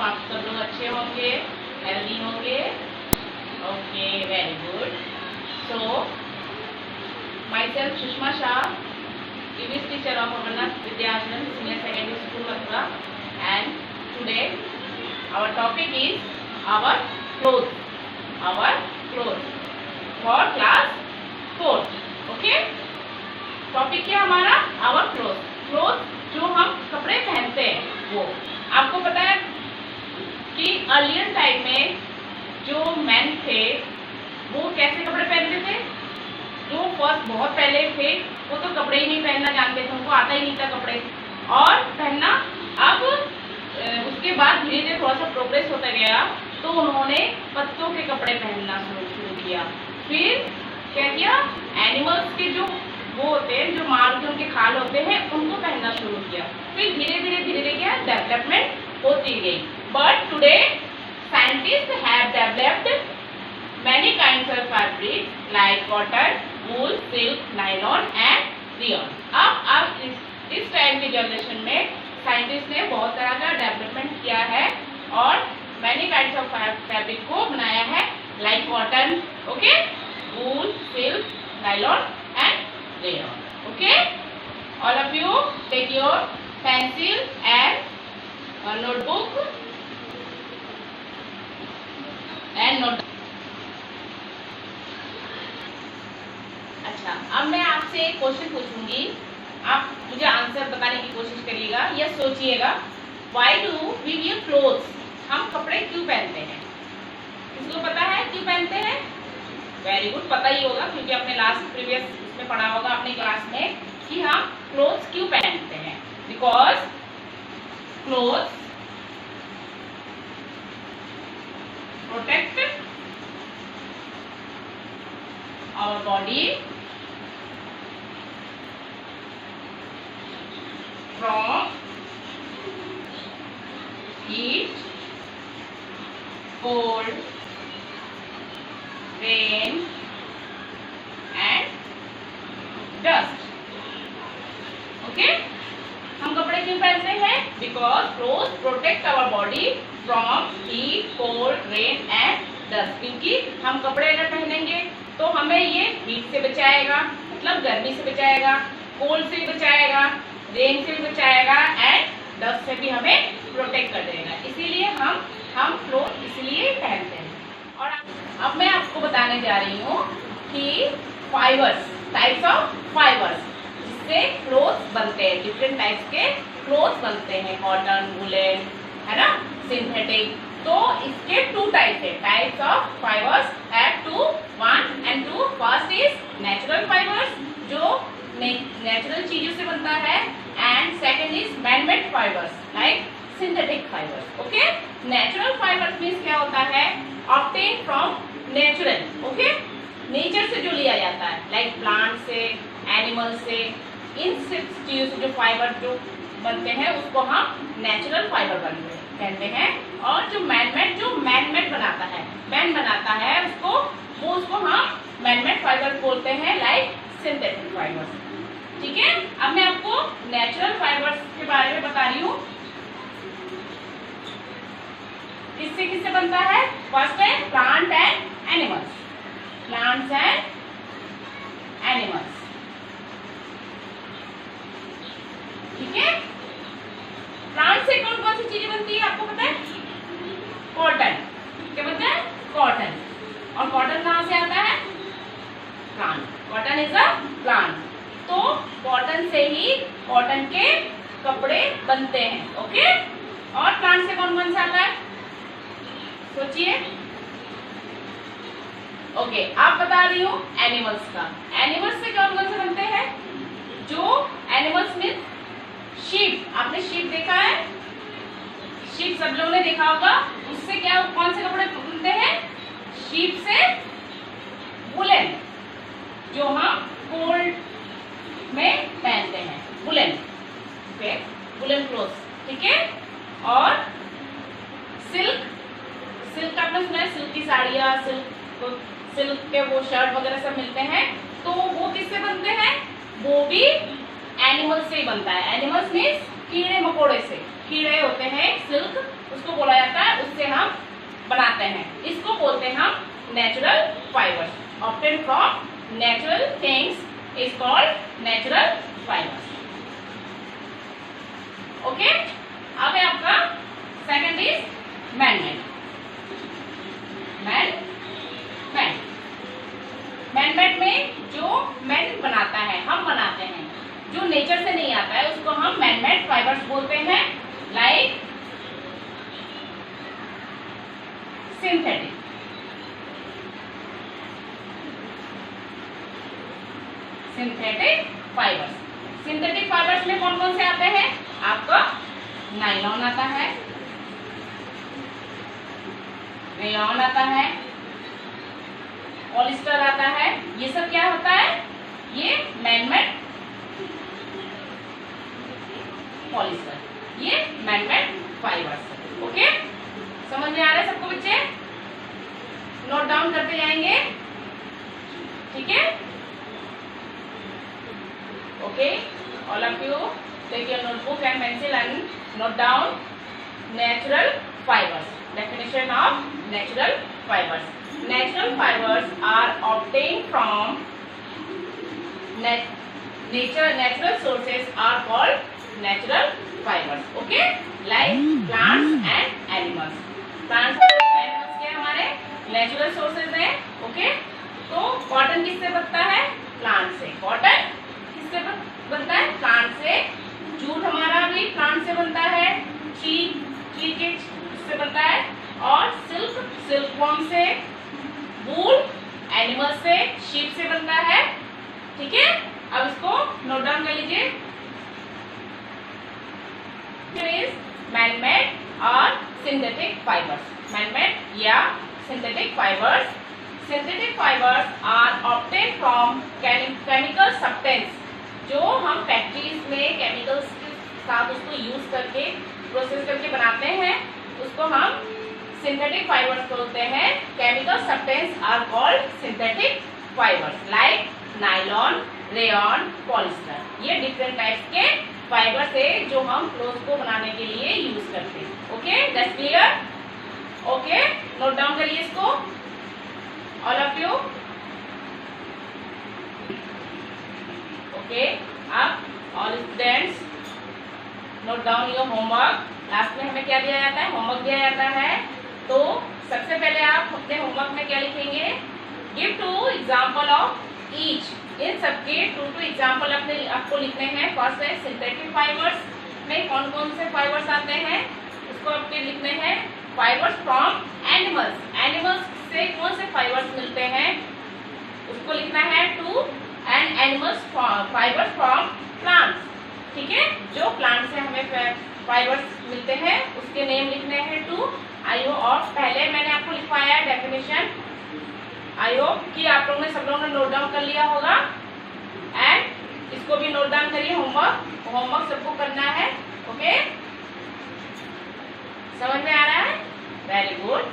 आप सब लोग अच्छे होंगे, हेल्दी होंगे। Okay, very good. So myself Sushma Shah, English teacher of Amarnath Vidyashram senior secondary school Mathura, and today our topic is our clothes for class 4th. Okay, topic क्या हमारा? our clothes, जो हम कपड़े पहनते हैं वो। आपको पता है कि अर्लियर टाइम में जो मैन थे वो कैसे कपड़े पहनते थे? जो फर्स्ट बहुत पहले थे वो तो कपड़े ही नहीं पहनना जानते थे, उनको आता ही नहीं था कपड़े और पहनना। अब उसके बाद धीरे धीरे थोड़ा सा प्रोग्रेस होता गया तो उन्होंने पत्तों के कपड़े पहनना शुरू किया। फिर क्या किया? एनिमल्स के जो वो होते हैं, जो मार के उनके खाल होते हैं, उनको पहनना शुरू किया। फिर धीरे धीरे क्या डेवलपमेंट होती गई। But today scientist have developed many kinds of fabric like cotton, wool, silk, nylon and rayon. अब इस टाइम की जनरेशन में साइंटिस्ट ने बहुत तरह का डेवलपमेंट किया है और many kinds of fabric को बनाया है like cotton, okay, wool, silk, nylon and rayon. Okay, all of you take your pencil and notebook and note. अच्छा, अब मैं आपसे एक क्वेश्चन पूछूंगी, आप मुझे आंसर बताने की कोशिश करिएगा या सोचिएगा। Why do we wear clothes? हम कपड़े क्यों पहनते हैं? किसको पता है क्यों पहनते हैं? वेरी गुड, पता ही होगा क्योंकि आपने लास्ट प्रीवियस इसमें पढ़ा होगा अपने क्लास में कि हम क्लोथ्स क्यों पहनते हैं। Because clothes protect our body from heat, cold, rain and dust. Okay, हम कपड़े क्यों पहनते हैं? Because clothes protect our body from heat, cold, rain and dust. क्योंकि हम कपड़े अगर पहनेंगे तो हमें ये हीट से बचाएगा, मतलब गर्मी से बचाएगा, कोल्ड से भी बचाएगा, रेन से भी बचाएगा एंड डस्ट से भी हमें प्रोटेक्ट कर देगा। इसीलिए हम क्लोथ इसलिए पहनते हैं। और अब मैं आपको बताने जा रही हूँ कि फाइबर्स, टाइप्स ऑफ फाइबर्स जिससे क्लोथ बनते हैं। डिफरेंट टाइप्स के क्लोथ बनते हैं, कॉटन, वुलन, है ना, सिंथेटिक। तो इसके टू टाइप्स है, types of fibres have two, 1 and 2। First is natural fibres जो नेचुरल चीजों से बनता है, and second is man-made fibres like synthetic fibres. Okay, natural fibres means क्या होता है? Obtain from natural, okay, nature से जो लिया जाता है, लाइक प्लांट से, एनिमल से, इन सब चीजों से जो फाइबर जो बनते हैं उसको हम नेचुरल फाइबर कहते हैं। और जो मैन-मेड बनाता है, मैन बनाता है उसको हम मैन-मेड फाइबर बोलते हैं लाइक सिंथेटिक फाइबर्स। ठीक है, अब मैं आपको नेचुरल फाइबर्स के बारे में बता रही हूँ। किससे बनता है? फर्स्ट है plant and animals, plants and animals. ठीक है, प्लांट से कौन कौन सी चीजें बनती है आपको पता है? कॉटन। क्या बनता है? कॉटन। और कॉटन कहाँ से आता है? Plant. Cotton is a plant. तो कॉटन से ही कॉटन के कपड़े बनते हैं। ओके, और प्लांट से कौन कौन सा आता है? सोचिए। ओके, आप बता रही हूँ एनिमल्स का। एनिमल्स से कौन कौन से बनते हैं? जो एनिमल्स मीन्स शीप। आपने शीप देखा है? शीप सब लोगों ने देखा होगा। उससे क्या, कौन से कपड़े बनते हैं? शीप से वुलन, जो हम कोल्ड में पहनते हैं, वुलन। Okay, woollen clothes. ठीक है, और सिल्क आपने सुना है, सिल्क की साड़ियाँ, सिल्क के वो शर्ट वगैरह सब मिलते हैं। तो वो किससे बनते हैं? वो भी एनिमल से ही बनता है। एनिमल्स मीन्स कीड़े मकोड़े से। कीड़े होते हैं सिल्क उसको बोला जाता है, उससे हम बनाते हैं। इसको बोलते हैं हम natural fibres. Obtain from natural things is called natural fibres. Okay, अब है आपका सेकंड इज मैन-मेड। मैन-मेड में जो मैन बनाता है, हम बनाते हैं, जो नेचर से नहीं आता है, उसको हम मैन-मेड फाइबर्स बोलते हैं। Like synthetic, fibres. Synthetic fibres में कौन कौन से आते हैं? आपका नायलॉन आता है, रेयॉन आता है, पॉलिस्टर आता है। ये सब क्या होता है? ये मैन-मेड पॉलिस्टर, ये मैन-मेड फाइबर्स। ओके, समझ में आ रहा है सबको बच्चे? नोट डाउन करते जाएंगे, ठीक है? Okay, all of you take your notebook and pencil and note down natural fibres. Definition of natural fibers. Natural fibers are obtained from nature. Natural sources are called natural fibers. Okay, like plants and animals. Plants and animals क्या हमारे natural sources हैं. Okay, तो cotton किससे बनता है? Plant से। Cotton किससे बनता है? प्लांट से। जूट हमारा भी प्लांट से बनता है। ट्री के से बनता है। और सिल्कवॉर्म से, वूल एनिमल से, शीप से बनता है। ठीक है, अब इसको नोट डाउन कर लीजिए। मैन-मेड और सिंथेटिक फाइबर्स। मैन-मेड या synthetic fibres. Synthetic fibres are obtain from chemical substance, जो हम फैक्ट्रीज में केमिकल्स के साथ उसको यूज करके प्रोसेस करके बनाते हैं, उसको हम सिंथेटिक फाइबर्स बोलते हैं। Chemical substance are called synthetic fibres like nylon, rayon, polyester. ये डिफरेंट टाइप्स के फाइबर्स है जो हम क्लोथ को बनाने के लिए यूज करते हैं। Okay, that's clear? Okay, note down करिए इसको ऑल ऑफ यू। ओके, अब all students note down your homework. Last में हमें क्या दिया जाता है? होमवर्क दिया जाता है। तो सबसे पहले आप अपने होमवर्क में क्या लिखेंगे? Give 2 example of each. इन सबके 2 एग्जाम्पल आपको लिखने हैं। फर्स्ट है सिंथेटिक फाइबर्स में कौन कौन से फाइबर्स आते हैं, उसको आपके लिखने हैं। फाइबर्स फ्रॉम एनिमल्स, एनिमल्स से कौन से फाइबर्स मिलते हैं उसको लिखना है 2। And animals fibres from plants, ठीक है, जो प्लांट से हमें फाइबर्स मिलते हैं उसके नेम लिखने हैं 2। आई होप, और पहले मैंने आपको लिखवाया है डेफिनेशन। आई होप कि आप लोगों ने सब लोगों ने नोट डाउन कर लिया होगा। एंड इसको भी नोट डाउन करिए। होमवर्क सबको करना है। ओके, समझ में आ रहा है? Very good.